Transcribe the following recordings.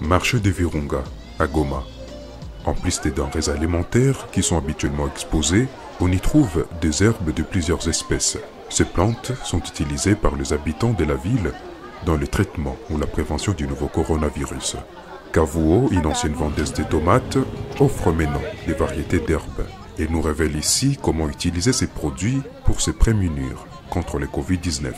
Marché de Virunga, à Goma. En plus des denrées alimentaires qui sont habituellement exposées, on y trouve des herbes de plusieurs espèces. Ces plantes sont utilisées par les habitants de la ville dans le traitement ou la prévention du nouveau coronavirus. Kavuo, une ancienne vendeuse de tomates, offre maintenant des variétés d'herbes et nous révèle ici comment utiliser ces produits pour se prémunir contre le Covid-19.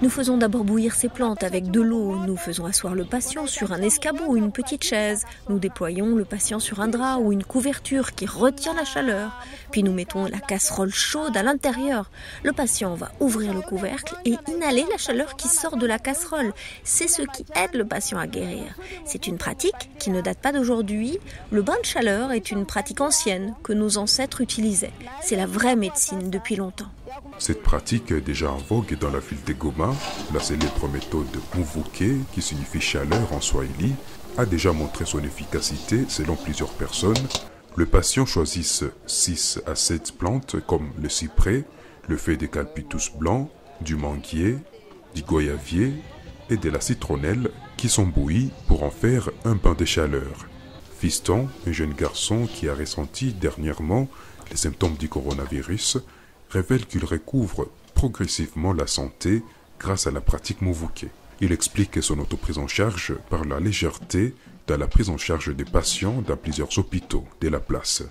Nous faisons d'abord bouillir ces plantes avec de l'eau. Nous faisons asseoir le patient sur un escabeau ou une petite chaise. Nous déployons le patient sur un drap ou une couverture qui retient la chaleur. Puis nous mettons la casserole chaude à l'intérieur. Le patient va ouvrir le couvercle et inhaler la chaleur qui sort de la casserole. C'est ce qui aide le patient à guérir. C'est une pratique qui ne date pas d'aujourd'hui. Le bain de chaleur est une pratique ancienne que nos ancêtres utilisaient. C'est la vraie médecine depuis longtemps. Cette pratique est déjà en vogue dans la ville de Goma. La célèbre méthode Muvuke, qui signifie chaleur en swahili, a déjà montré son efficacité selon plusieurs personnes. Le patient choisit 6 à 7 plantes comme le cyprès, le feuille de calpitus blanc, du manguier, du goyavier et de la citronnelle qui sont bouillis pour en faire un bain de chaleur. Fiston, un jeune garçon qui a ressenti dernièrement les symptômes du coronavirus, révèle qu'il recouvre progressivement la santé grâce à la pratique Muvuke. Il explique son autoprise en charge par la légèreté dans la prise en charge des patients dans plusieurs hôpitaux de la place.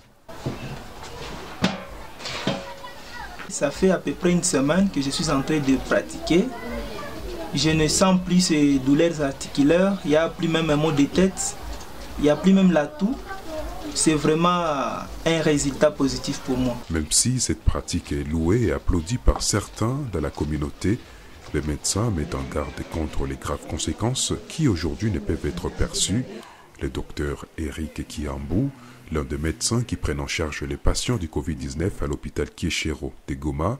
Ça fait à peu près une semaine que je suis en train de pratiquer. Je ne sens plus ces douleurs articulaires, il n'y a plus même un mot de tête, il n'y a plus même la toux. C'est vraiment un résultat positif pour moi. Même si cette pratique est louée et applaudie par certains dans la communauté, les médecins mettent en garde contre les graves conséquences qui aujourd'hui ne peuvent être perçues. Le docteur Eric Kiambou, l'un des médecins qui prennent en charge les patients du Covid-19 à l'hôpital Kieshero de Goma,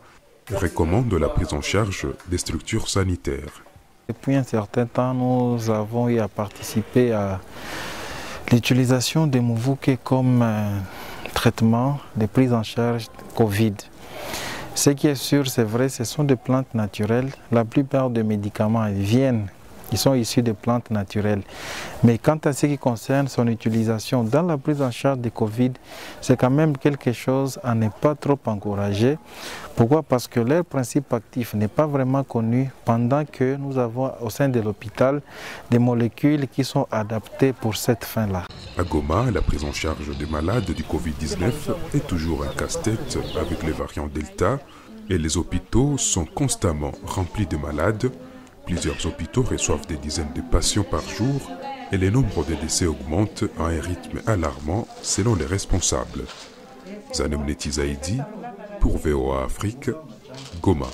recommande la prise en charge des structures sanitaires. Depuis un certain temps, nous avons eu à participer à l'utilisation des Muvuke comme traitement de prise en charge Covid. Ce qui est sûr, c'est vrai, ce sont des plantes naturelles. La plupart des médicaments ils sont issus de plantes naturelles. Mais quant à ce qui concerne son utilisation dans la prise en charge de Covid, c'est quand même quelque chose à ne pas trop encourager. Pourquoi? Parce que leur principe actif n'est pas vraiment connu, pendant que nous avons au sein de l'hôpital des molécules qui sont adaptées pour cette fin-là. À Goma, la prise en charge des malades du Covid-19 est toujours un casse-tête avec les variants Delta et les hôpitaux sont constamment remplis de malades. Plusieurs hôpitaux reçoivent des dizaines de patients par jour et le nombre de décès augmente à un rythme alarmant selon les responsables. Zanemneti Zaidi pour VOA Afrique, Goma.